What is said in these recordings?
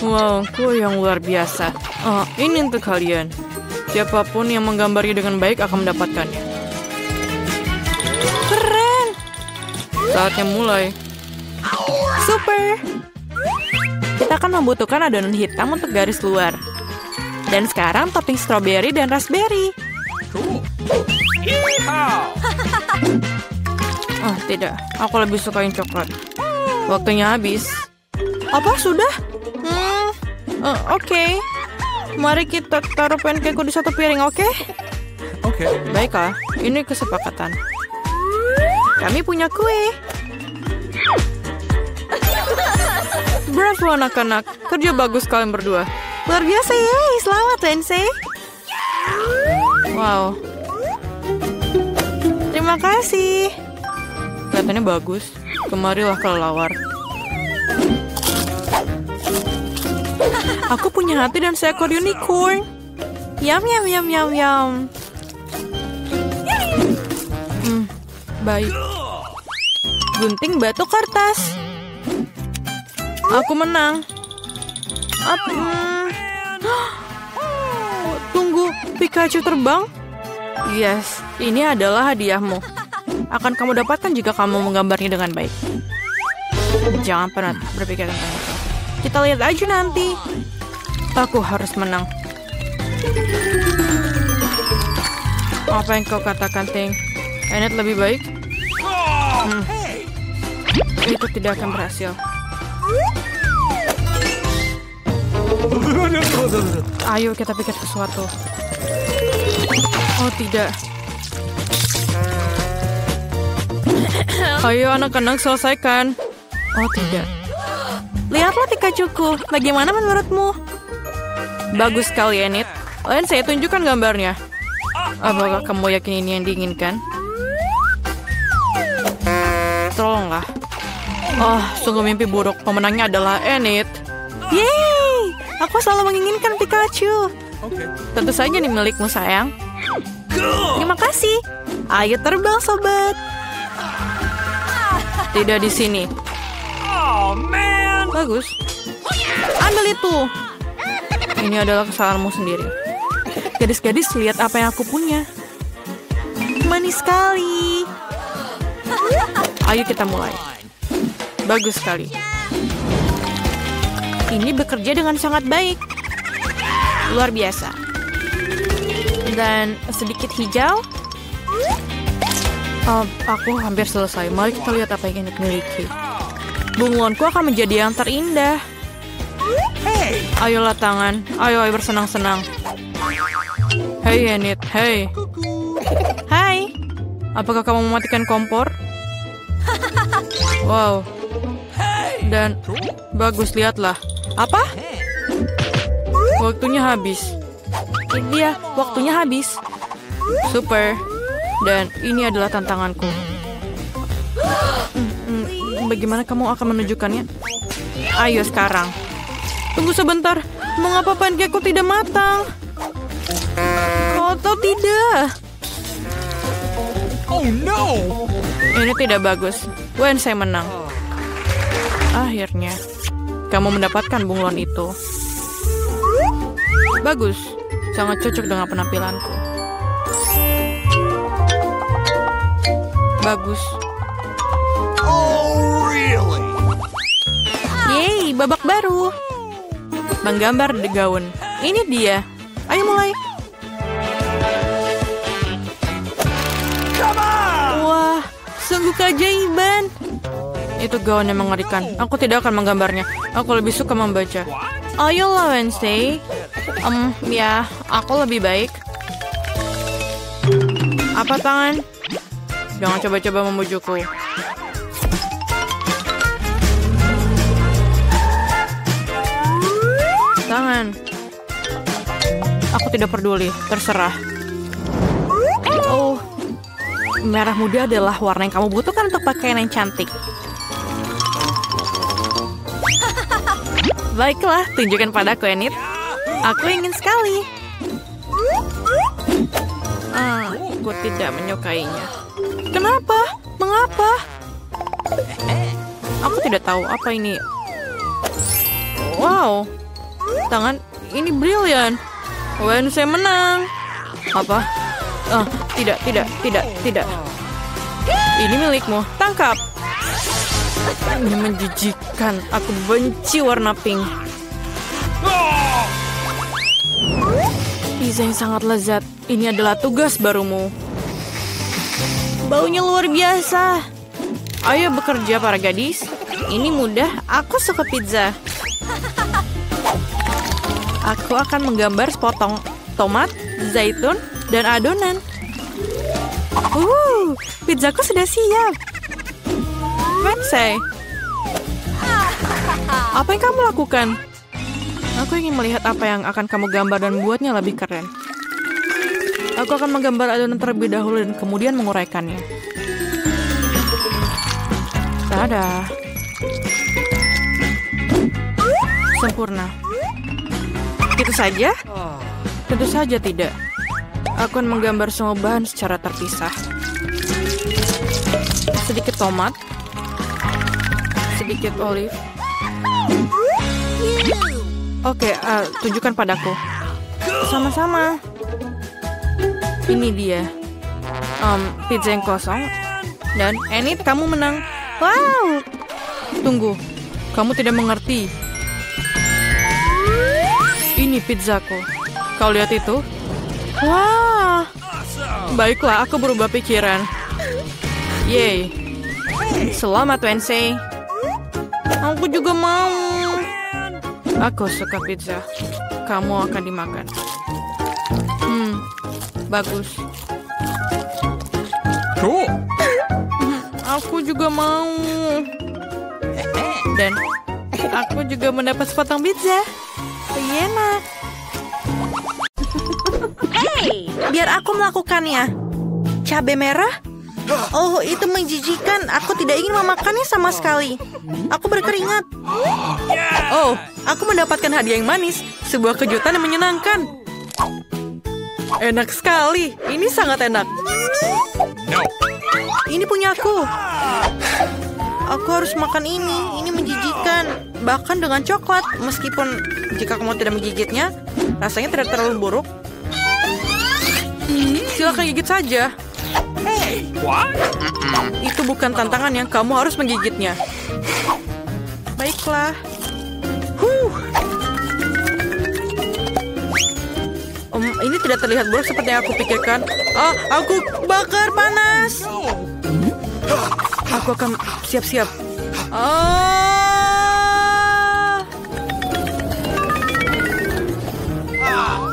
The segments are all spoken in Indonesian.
Wow, kue yang luar biasa. Ini untuk kalian. Siapapun yang menggambarnya dengan baik akan mendapatkannya. Keren! Saatnya mulai. Super! Kita akan membutuhkan adonan hitam untuk garis luar. Dan sekarang topping stroberi dan raspberry. Oh, tidak. Aku lebih suka yang coklat. Waktunya habis. Apa, sudah? Oke. Mari kita taruh pancakeku di satu piring, oke? Oke. Baiklah, ini kesepakatan. Kami punya kue. Bravo anak-anak, kerja bagus kalian berdua. Luar biasa ya, selamat Wednesday. Wow. Terima kasih. Kelihatannya bagus. Kemarilah kelelawar. Aku punya hati dan seekor unicorn. Yum, yum, yum, yum, yum. Baik. Gunting batu kertas. Aku menang. Tunggu, Pikachu terbang? Yes, ini adalah hadiahmu. Akan kamu dapatkan jika kamu menggambarnya dengan baik. Jangan pernah berpikir tentang itu. Kita lihat aja nanti. Aku harus menang. Apa yang kau katakan, Ting? Enid lebih baik? Itu tidak akan berhasil. Ayo kita pikir sesuatu. Oh tidak. Ayo anak-anak selesaikan. Oh tidak. Lihatlah Pikachuku. Bagaimana menurutmu? Bagus sekali, Enid. Lain saya tunjukkan gambarnya. Apakah kamu yakin ini yang diinginkan? Tolonglah. Oh, sungguh mimpi buruk. Pemenangnya adalah Enid. Yeay! Aku selalu menginginkan Pikachu. Tentu saja ini milikmu, sayang. Terima kasih. Ayo terbang, sobat. Tidak di sini. Bagus. Ambil itu. Ini adalah kesalahanmu sendiri. Gadis-gadis, lihat apa yang aku punya. Manis sekali. Ayo kita mulai. Bagus sekali. Ini bekerja dengan sangat baik. Luar biasa. Dan sedikit hijau. Aku hampir selesai. Mari kita lihat apa yang Enid miliki. Bunglonku akan menjadi yang terindah. Ayolah tangan. Ayo bersenang-senang. Hei Enid, hei. Hai. Apakah kamu mematikan kompor? Wow. Dan bagus, lihatlah. Apa? Waktunya habis. Ini dia, waktunya habis. Super. Dan ini adalah tantanganku. Bagaimana kamu akan menunjukkannya? Ayo sekarang. Tunggu sebentar. Mengapa pancakeku tidak matang? Oh, atau tidak? Oh no! Ini tidak bagus. Wednesday menang. Akhirnya, kamu mendapatkan bunglon itu. Bagus. Sangat cocok dengan penampilanku. Bagus. Oh, really? Yeay, babak baru. Menggambar di gaun. Ini dia. Ayo mulai. Wah, sungguh keajaiban. Itu gaun yang mengerikan. Aku tidak akan menggambarnya. Aku lebih suka membaca. Ayolah Wednesday. Ya, aku lebih baik. Apa tangan? Jangan coba-coba membujukku. Tangan. Aku tidak peduli, terserah. Oh, merah muda adalah warna yang kamu butuhkan untuk pakaian yang cantik. Baiklah, tunjukkan padaku, Enid. Aku ingin sekali. Aku tidak menyukainya. Kenapa? Mengapa? Aku tidak tahu apa ini. Wow, tangan ini brilian. Wednesday menang. Apa? Tidak. Ini milikmu. Tangkap. Ini menjijikan. Aku benci warna pink. Pizza yang sangat lezat. Ini adalah tugas barumu. Baunya luar biasa. Ayo bekerja para gadis. Ini mudah. Aku suka pizza. Aku akan menggambar sepotong tomat, zaitun, dan adonan. Pizzaku sudah siap. Wednesday, apa yang kamu lakukan? Aku ingin melihat apa yang akan kamu gambar dan buatnya lebih keren. Aku akan menggambar adonan terlebih dahulu dan kemudian menguraikannya. Tada. Sempurna. Itu saja? Tentu saja tidak. Aku akan menggambar semua bahan secara terpisah. Sedikit tomat. Sedikit olive. Oke, tunjukkan padaku. Sama-sama. Ini dia. Pizza yang kosong. Dan Enid, kamu menang. Wow. Tunggu. Kamu tidak mengerti. Ini pizzaku. Kau lihat itu? Wah. Baiklah, aku berubah pikiran. Yeay. Selamat, Wednesday. Aku juga mau. Aku suka pizza. Kamu akan dimakan. Bagus. Cool. Aku juga mau. Dan aku juga mendapat sepotong pizza. Enak. Hey, biar aku melakukannya. Cabai merah? Oh, itu menjijikan. Aku tidak ingin memakannya sama sekali. Aku berkeringat. Oh, aku mendapatkan hadiah yang manis. Sebuah kejutan yang menyenangkan. Enak sekali. Ini sangat enak. No. Ini punyaku. Aku harus makan ini. Ini menjijikan. Bahkan dengan coklat. Meskipun jika kamu tidak menggigitnya, rasanya tidak terlalu buruk. Silakan gigit saja. Hey, what? Itu bukan tantangan yang kamu harus menggigitnya. Baiklah. Ini tidak terlihat buruk seperti yang aku pikirkan. Aku bakar panas. Aku akan siap-siap.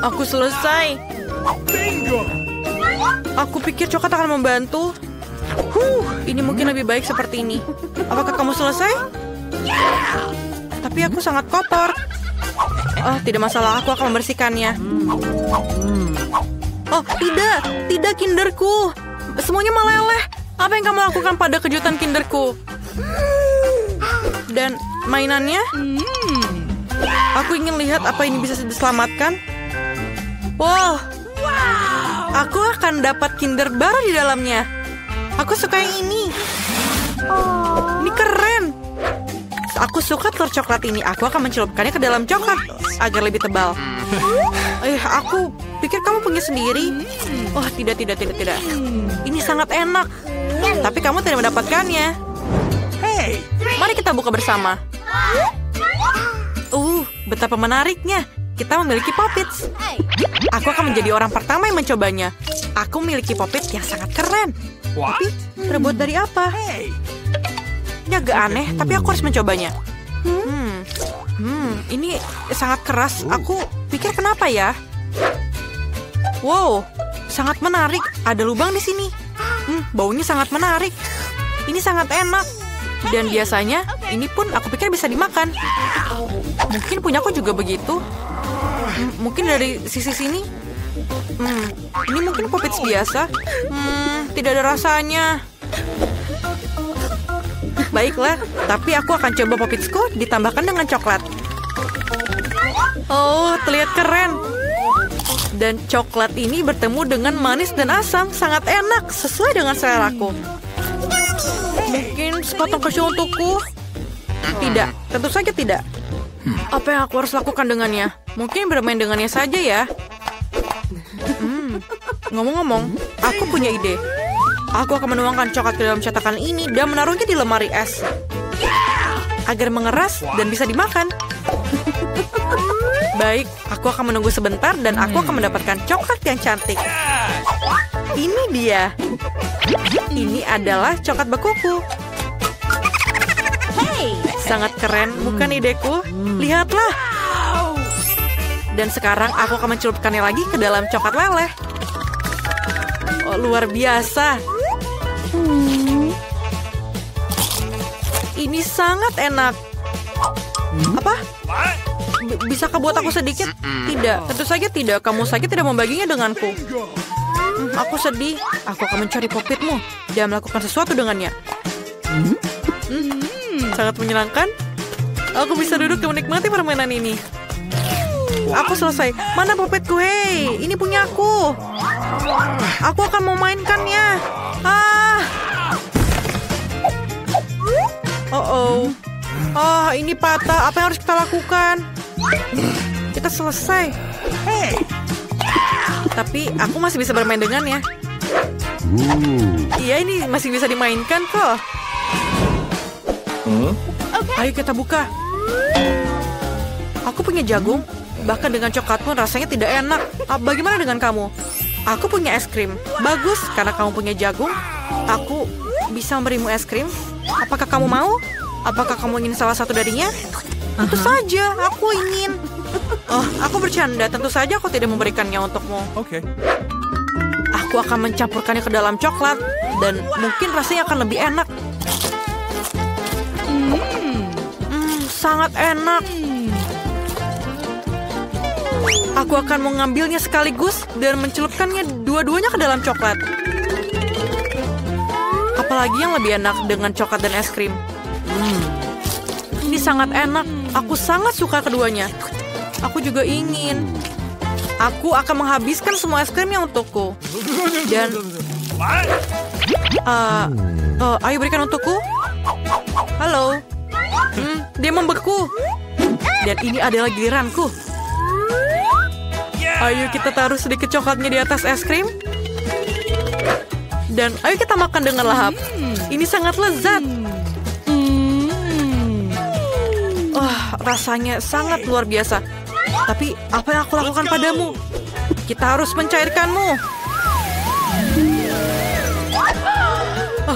Aku selesai. Bingo. Aku pikir coklat akan membantu. Ini mungkin lebih baik seperti ini. Apakah kamu selesai? Tapi aku sangat kotor. Tidak masalah, aku akan membersihkannya. Oh, tidak kinderku. Semuanya meleleh. Apa yang kamu lakukan pada kejutan kinderku? Dan mainannya? Aku ingin lihat apa ini bisa diselamatkan. Wow. Aku akan dapat kinder baru di dalamnya. Aku suka yang ini. Ini keren. Aku suka telur coklat ini. Aku akan mencelupkannya ke dalam coklat agar lebih tebal. Aku pikir kamu punya sendiri. Oh, tidak. Ini sangat enak. Tapi kamu tidak mendapatkannya. Hey. Mari kita buka bersama. Betapa menariknya. Kita memiliki Poppets. Aku akan menjadi orang pertama yang mencobanya. Aku memiliki Poppets yang sangat keren. What? Tapi terbuat dari apa? Ini agak aneh, tapi aku harus mencobanya. Ini sangat keras. Aku pikir kenapa ya? Wow, sangat menarik. Ada lubang di sini. Baunya sangat menarik. Ini sangat enak. Dan biasanya, ini pun aku pikir bisa dimakan. Mungkin punyaku juga begitu. Mungkin dari sisi sini. Ini mungkin Poppets biasa. Tidak ada rasanya. Baiklah, tapi aku akan coba Poppetsku ditambahkan dengan coklat. Oh, terlihat keren. Dan coklat ini bertemu dengan manis dan asam. Sangat enak, sesuai dengan seleraku. Mungkin sepotong kecil untukku? Tidak, tentu saja tidak. Apa yang aku harus lakukan dengannya? Mungkin bermain dengannya saja ya. Ngomong-ngomong, aku punya ide. Aku akan menuangkan coklat ke dalam cetakan ini dan menaruhnya di lemari es. Agar mengeras dan bisa dimakan. Baik, aku akan menunggu sebentar dan aku akan mendapatkan coklat yang cantik. Ini dia. Ini adalah coklat bekuku. Sangat keren, bukan ideku? Lihatlah. Dan sekarang aku akan mencelupkannya lagi ke dalam coklat leleh. Oh, luar biasa. Ini sangat enak. Apa? Bisakah buat aku sedikit? Tidak, tentu saja tidak. Kamu saja tidak membaginya denganku. Aku sedih. Aku akan mencari popitmu dan melakukan sesuatu dengannya. Sangat menyenangkan. Aku bisa duduk dan menikmati permainan ini. Aku selesai. Mana popitku? Hei, ini punya aku. Aku akan memainkannya. Ini patah. Apa yang harus kita lakukan? Kita selesai. Tapi aku masih bisa bermain dengannya. Iya, ini masih bisa dimainkan kok. Ayo kita buka. Aku punya jagung. Bahkan dengan coklat pun rasanya tidak enak. Bagaimana dengan kamu? Aku punya es krim. Bagus, karena kamu punya jagung. Aku bisa memberimu es krim. Apakah kamu mau? Apakah kamu ingin salah satu darinya? Tentu saja, aku ingin. Aku bercanda. Tentu saja aku tidak memberikannya untukmu. Okay. Aku akan mencampurkannya ke dalam coklat. Dan mungkin rasanya akan lebih enak. Sangat enak. Aku akan mengambilnya sekaligus dan mencelupkannya dua-duanya ke dalam coklat. Apalagi yang lebih enak dengan coklat dan es krim. Ini sangat enak. Aku sangat suka keduanya. Aku juga ingin. Aku akan menghabiskan semua es krimnya untukku. Dan ayo berikan untukku. Halo. Dia membeku. Dan ini adalah giliranku. Ayo kita taruh sedikit coklatnya di atas es krim. Dan ayo kita makan dengan lahap. Ini sangat lezat. Rasanya sangat luar biasa. Tapi apa yang aku lakukan padamu? Kita harus mencairkanmu.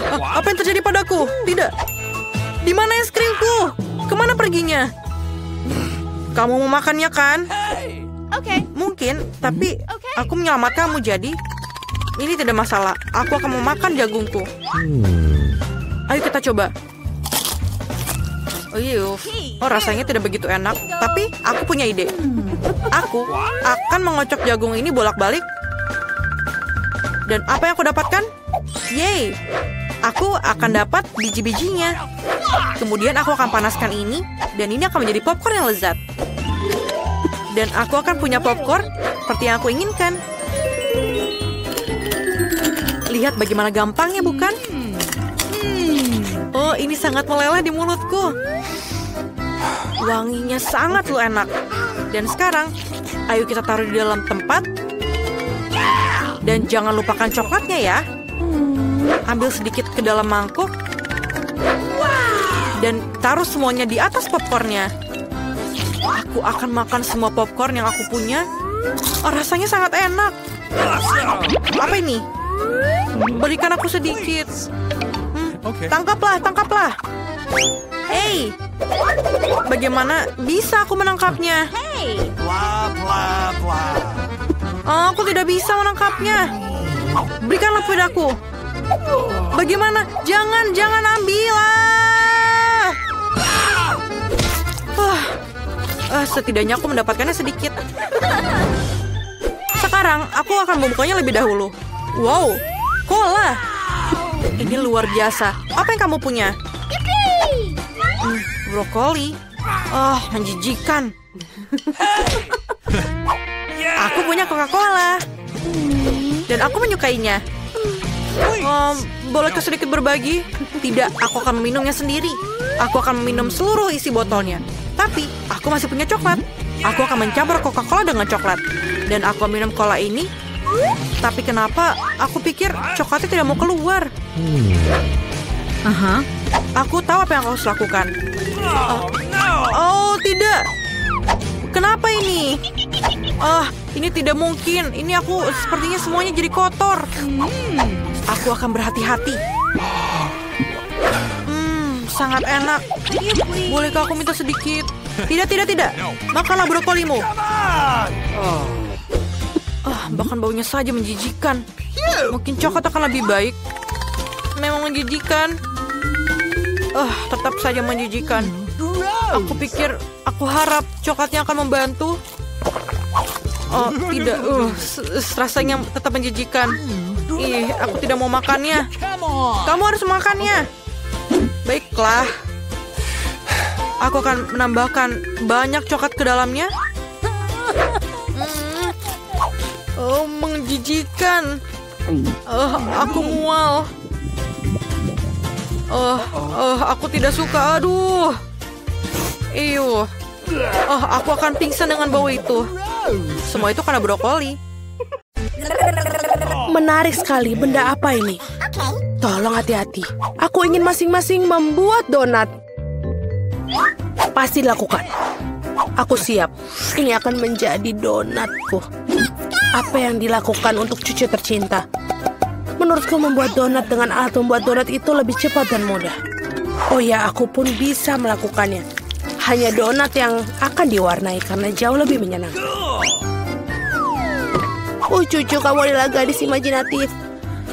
Apa yang terjadi padaku? Tidak. Di mana es krimku? Kemana perginya? Kamu mau makannya kan? Mungkin, tapi aku menyelamatkanmu jadi ini tidak masalah. Aku akan memakan jagungku. Ayo kita coba. Rasanya tidak begitu enak. Tapi aku punya ide. Aku akan mengocok jagung ini bolak-balik. Dan apa yang aku dapatkan? Yeay! Aku akan dapat biji-bijinya. Kemudian aku akan panaskan ini. Dan ini akan menjadi popcorn yang lezat. Dan aku akan punya popcorn seperti yang aku inginkan. Lihat bagaimana gampangnya, bukan? Oh, ini sangat meleleh di mulutku. Wanginya sangat enak. Dan sekarang, ayo kita taruh di dalam tempat. Dan jangan lupakan coklatnya ya. Ambil sedikit ke dalam mangkuk. Dan taruh semuanya di atas popcornnya. Aku akan makan semua popcorn yang aku punya. Rasanya sangat enak. Apa ini? Berikan aku sedikit. Tangkaplah, tangkaplah. Hey, bagaimana bisa aku menangkapnya? Aku tidak bisa menangkapnya. Berikanlah padaku. Bagaimana? Jangan ambil. Setidaknya aku mendapatkannya sedikit. Sekarang aku akan membukanya lebih dahulu. Wow, cola. Ini luar biasa. Apa yang kamu punya? Brokoli. Menjijikan. Aku punya Coca-Cola. Dan aku menyukainya. Bolehkah sedikit berbagi? Tidak, aku akan meminumnya sendiri. Aku akan meminum seluruh isi botolnya. Tapi Aku masih punya coklat. Aku akan mencampur Coca-Cola dengan coklat. Dan aku minum cola ini. Tapi kenapa aku pikir coklatnya tidak mau keluar? Aku tahu apa yang harus lakukan. Oh, tidak. Kenapa ini? Ini tidak mungkin. Ini aku sepertinya semuanya jadi kotor. Aku akan berhati-hati. Sangat enak. Bolehkah aku minta sedikit? Tidak. Makanlah brokolimu. Bahkan baunya saja menjijikan. Mungkin coklat akan lebih baik. Memang menjijikan. Tetap saja menjijikan. Aku harap coklatnya akan membantu. Tidak. Rasanya tetap menjijikan. Aku tidak mau makannya. Kamu harus makannya. Baiklah. Aku akan menambahkan banyak coklat ke dalamnya. Menjijikan. Aku mual. Aku tidak suka. Aduh. Aku akan pingsan dengan bau itu. Semua itu karena brokoli. Menarik sekali. Benda apa ini? Tolong hati-hati. Aku ingin masing-masing membuat donat. Pasti dilakukan. Aku siap. Ini akan menjadi donatku. Apa yang dilakukan untuk cucu tercinta? Menurutku membuat donat dengan alat membuat donat itu lebih cepat dan mudah. Oh ya, aku pun bisa melakukannya. Hanya donat yang akan diwarnai karena jauh lebih menyenangkan. Cucu, kamu adalah gadis imajinatif.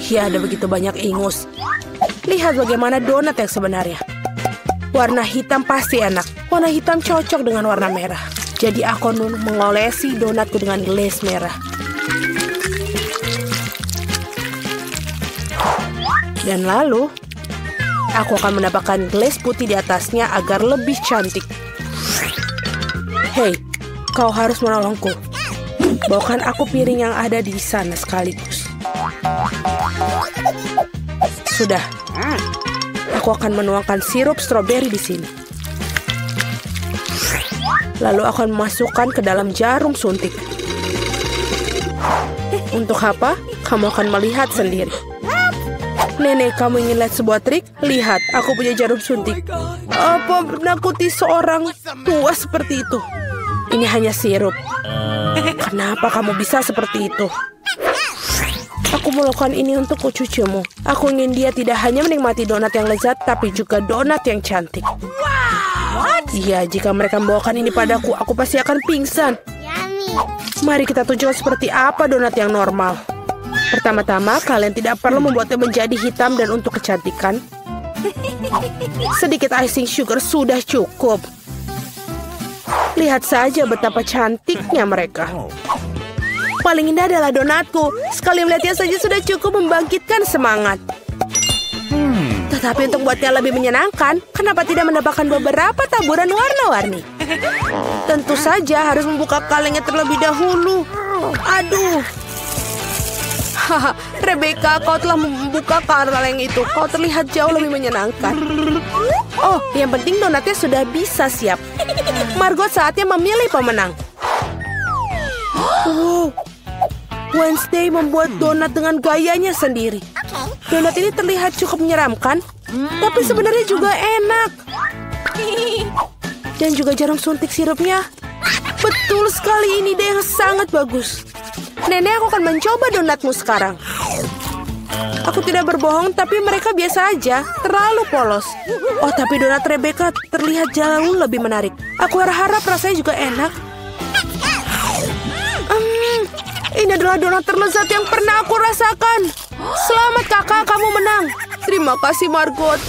Ya, ada begitu banyak ingus. Lihat bagaimana donat yang sebenarnya. Warna hitam pasti enak. Warna hitam cocok dengan warna merah. Jadi aku mengolesi donatku dengan glaze merah. Dan lalu, aku akan menambahkan glaze putih di atasnya agar lebih cantik. Hei, kau harus menolongku. Bawakan aku piring yang ada di sana sekaligus. Sudah. Aku akan menuangkan sirup stroberi di sini. Lalu akan memasukkan ke dalam jarum suntik. Untuk apa? Kamu akan melihat sendiri. Nenek, kamu ingin lihat sebuah trik? Lihat, aku punya jarum suntik. Apa menakuti seorang tua seperti itu? Ini hanya sirup. Kenapa kamu bisa seperti itu? Aku melakukan ini untuk cucumu. Aku ingin dia tidak hanya menikmati donat yang lezat, tapi juga donat yang cantik. Iya, jika mereka membawakan ini padaku, aku pasti akan pingsan. Mari kita tunjukkan seperti apa donat yang normal. Pertama-tama, kalian tidak perlu membuatnya menjadi hitam dan untuk kecantikan. Sedikit icing sugar sudah cukup. Lihat saja betapa cantiknya mereka. Paling indah adalah donatku. Sekali melihatnya saja sudah cukup membangkitkan semangat. Tetapi untuk buatnya lebih menyenangkan, kenapa tidak menambahkan beberapa taburan warna-warni? Tentu saja harus membuka kalengnya terlebih dahulu. Aduh. Haha, Rebecca, kau telah membuka kaleng itu. Kau terlihat jauh lebih menyenangkan. Oh, yang penting donatnya sudah bisa siap. Margot, saatnya memilih pemenang. Wow. Wednesday membuat donat dengan gayanya sendiri. Donat ini terlihat cukup menyeramkan, tapi sebenarnya juga enak. Dan juga jarum suntik sirupnya. Betul sekali, ini ide yang sangat bagus. Nenek, aku akan mencoba donatmu sekarang. Aku tidak berbohong, tapi mereka biasa aja, terlalu polos. Oh, tapi donat Rebecca terlihat jauh lebih menarik. Aku harap rasanya juga enak. Ini adalah donat terlezat yang pernah aku rasakan. Selamat kakak, kamu menang. Terima kasih, Margot.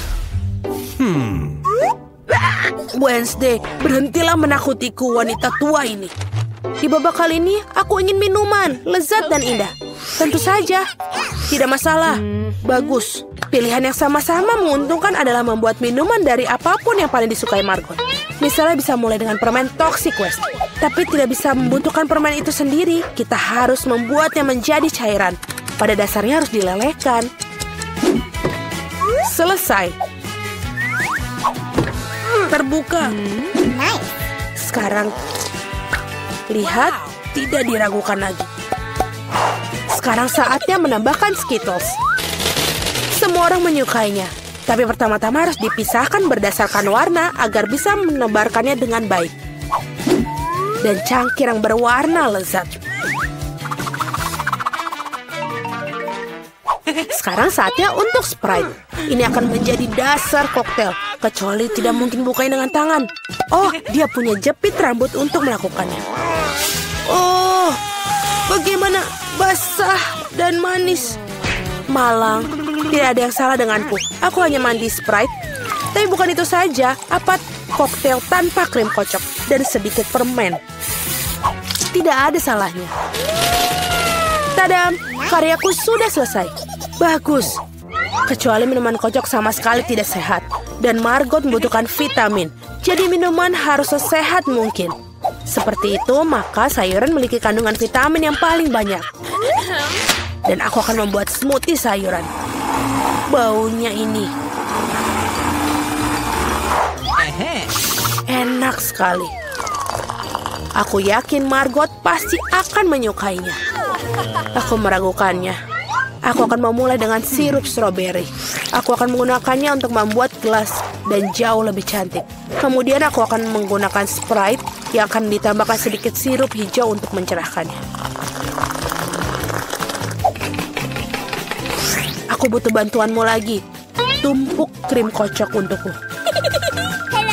Wednesday, berhentilah menakutiku wanita tua ini. Di babak kali ini, aku ingin minuman, lezat dan indah. Tentu saja, tidak masalah. Bagus. Pilihan yang sama-sama menguntungkan adalah membuat minuman dari apapun yang paling disukai Margot. Misalnya bisa mulai dengan permen Toxic Waste. Tapi tidak bisa membutuhkan permen itu sendiri. Kita harus membuatnya menjadi cairan. Pada dasarnya harus dilelehkan. Selesai. Terbuka. Sekarang, lihat, tidak diragukan lagi. Sekarang saatnya menambahkan Skittles. Semua orang menyukainya, tapi pertama-tama harus dipisahkan berdasarkan warna agar bisa menebarkannya dengan baik. Dan cangkir yang berwarna lezat. Sekarang saatnya untuk Sprite. Ini akan menjadi dasar koktail, kecuali tidak mungkin bukanya dengan tangan. Oh, dia punya jepit rambut untuk melakukannya. Oh, bagaimana basah dan manis. Malang, tidak ada yang salah denganku. Aku hanya mandi Sprite. Tapi bukan itu saja, apa koktail tanpa krim kocok dan sedikit permen. Tidak ada salahnya. Tadam, karyaku sudah selesai. Bagus. Kecuali minuman kocok sama sekali tidak sehat. Dan Margot membutuhkan vitamin. Jadi minuman harus sesehat mungkin. Seperti itu, maka sayuran memiliki kandungan vitamin yang paling banyak. Dan aku akan membuat smoothie sayuran. Baunya ini. Enak sekali. Aku yakin Margot pasti akan menyukainya. Aku meragukannya. Aku akan memulai dengan sirup stroberi. Aku akan menggunakannya untuk membuat gelas dan jauh lebih cantik. Kemudian aku akan menggunakan Sprite yang akan ditambahkan sedikit sirup hijau untuk mencerahkannya. Aku butuh bantuanmu lagi. Tumpuk krim kocok untukku.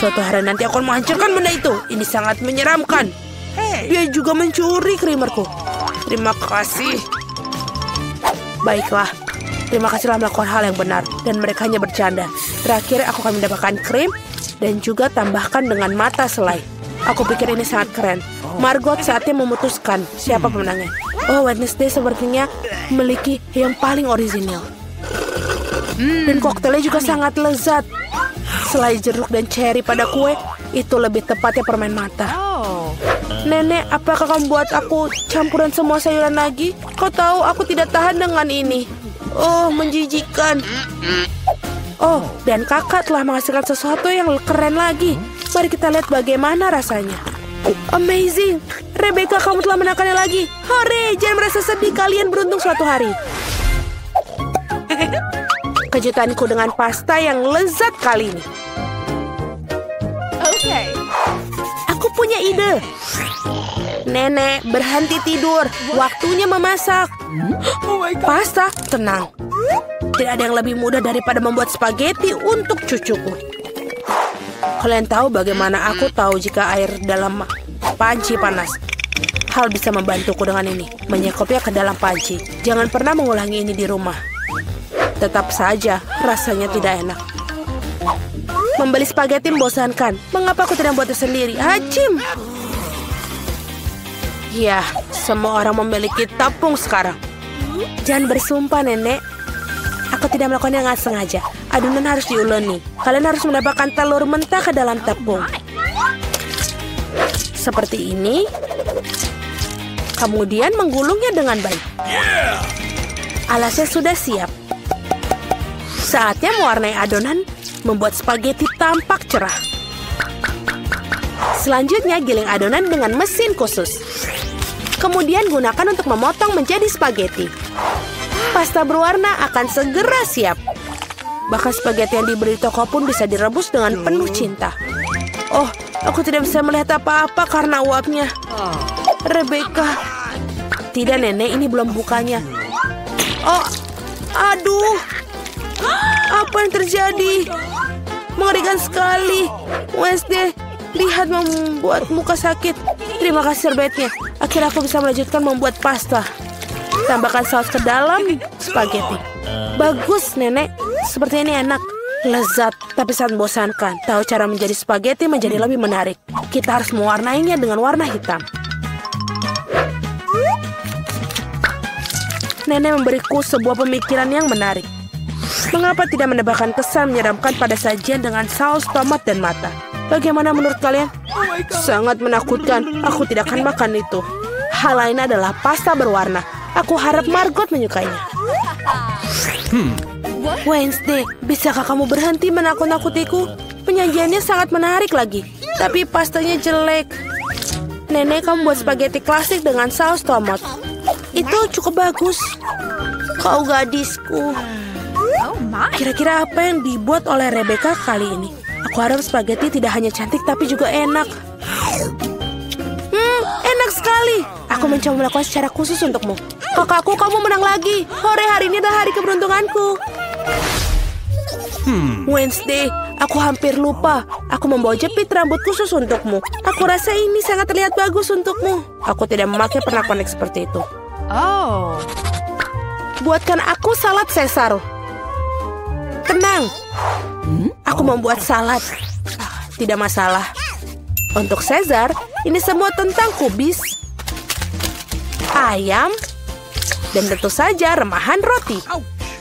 Suatu hari nanti aku akan menghancurkan benda itu. Ini sangat menyeramkan. Dia juga mencuri krimerku. Terima kasih. Baiklah, terima kasih telah melakukan hal yang benar. Dan mereka hanya bercanda. Terakhir aku akan mendapatkan krim dan juga tambahkan dengan mata selai. Aku pikir ini sangat keren. Margot saatnya memutuskan siapa pemenangnya. Oh, Wednesday sepertinya memiliki yang paling orisinil. Dan koktelnya juga sangat lezat. Selai jeruk dan cherry pada kue, itu lebih tepatnya permen mata. Nenek, apakah kamu buat aku campuran semua sayuran lagi? Kau tahu aku tidak tahan dengan ini. Oh, menjijikan. Oh, dan kakak telah menghasilkan sesuatu yang keren lagi. Mari kita lihat bagaimana rasanya. Amazing. Rebecca, kamu telah menekannya lagi. Hore, jangan merasa sedih, kalian beruntung suatu hari. Kejutanku dengan pasta yang lezat kali ini. Aku punya ide. Nenek, berhenti tidur. Waktunya memasak. Pasta, tenang. Tidak ada yang lebih mudah daripada membuat spaghetti untuk cucuku. Kalian tahu bagaimana aku tahu jika air dalam panci panas? Hal bisa membantuku dengan ini. Menyekopnya ke dalam panci. Jangan pernah mengulangi ini di rumah. Tetap saja, rasanya tidak enak. Membeli spaghetti membosankan. Mengapa aku tidak membuatnya sendiri? Hacim! Ya, semua orang memiliki tepung sekarang. Jangan bersumpah, Nenek. Aku tidak melakukannya dengan sengaja. Adonan harus diuleni. Kalian harus mendapatkan telur mentah ke dalam tepung. Seperti ini. Kemudian menggulungnya dengan baik. Alasnya sudah siap. Saatnya mewarnai adonan, membuat spaghetti tampak cerah. Selanjutnya giling adonan dengan mesin khusus. Kemudian gunakan untuk memotong menjadi spaghetti. Pasta berwarna akan segera siap. Bahkan spaghetti yang dibeli di toko pun bisa direbus dengan penuh cinta. Oh, aku tidak bisa melihat apa-apa karena uapnya. Rebecca. Tidak, Nenek, ini belum bukanya. Oh, aduh. Apa yang terjadi? Mengerikan sekali. Wednesday, lihat membuat muka sakit. Terima kasih serbetnya. Akhirnya aku bisa melanjutkan membuat pasta. Tambahkan saus ke dalam spaghetti. Bagus, Nenek. Seperti ini enak. Lezat, tapi sangat membosankan. Tahu cara menjadi spaghetti menjadi lebih menarik. Kita harus mewarnainya dengan warna hitam. Nenek memberiku sebuah pemikiran yang menarik. Mengapa tidak menambahkan kesan menyeramkan pada sajian dengan saus tomat dan mata? Bagaimana menurut kalian? Sangat menakutkan. Aku tidak akan makan itu. Hal lain adalah pasta berwarna. Aku harap Margot menyukainya. Wednesday, bisakah kamu berhenti menakut-nakutiku? Penyajiannya sangat menarik lagi. Tapi pastanya jelek. Nenek, kamu buat spaghetti klasik dengan saus tomat. Itu cukup bagus. Kau gadisku. Kira-kira apa yang dibuat oleh Rebecca kali ini? Aku harap spaghetti tidak hanya cantik tapi juga enak. Enak sekali. Aku mencoba melakukan secara khusus untukmu. Kakakku, kamu menang lagi. Hore, hari ini adalah hari keberuntunganku. Wednesday, aku hampir lupa. Aku membawa jepit rambut khusus untukmu. Aku rasa ini sangat terlihat bagus untukmu. Aku tidak memakai pernak-pernik seperti itu. Buatkan aku salad Caesar. Tenang. Aku membuat salad. Tidak masalah. Untuk Caesar, ini semua tentang kubis, ayam, dan tentu saja remahan roti.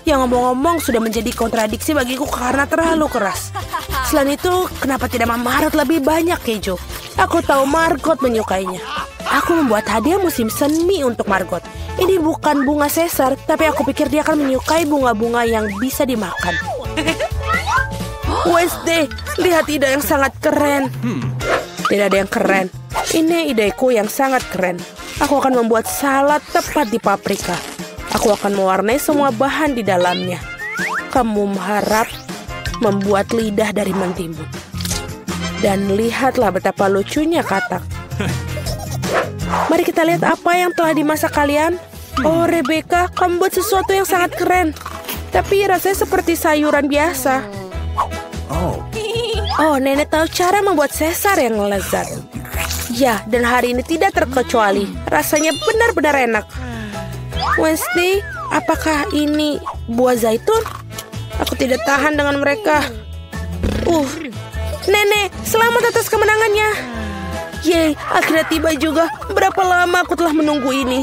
Yang ngomong-ngomong sudah menjadi kontradiksi bagiku karena terlalu keras. Selain itu, kenapa tidak Mama Ruth lebih banyak keju? Aku tahu Margot menyukainya. Aku membuat hadiah musim semi untuk Margot. Ini bukan bunga Caesar, tapi aku pikir dia akan menyukai bunga-bunga yang bisa dimakan. Wednesday, lihat ide yang sangat keren. Tidak ada yang keren. Ini ideku yang sangat keren. Aku akan membuat salad tepat di paprika. Aku akan mewarnai semua bahan di dalamnya. Kamu harap membuat lidah dari mentimun. Dan lihatlah betapa lucunya katak. Mari kita lihat apa yang telah dimasak kalian. Oh, Rebecca, kamu buat sesuatu yang sangat keren. Tapi rasanya seperti sayuran biasa. Oh, nenek tahu cara membuat Caesar yang lezat. Ya, dan hari ini tidak terkecuali. Rasanya benar-benar enak. Wednesday, apakah ini buah zaitun? Aku tidak tahan dengan mereka. Nenek, selamat atas kemenangannya. Yeay, akhirnya tiba juga. Berapa lama aku telah menunggu ini.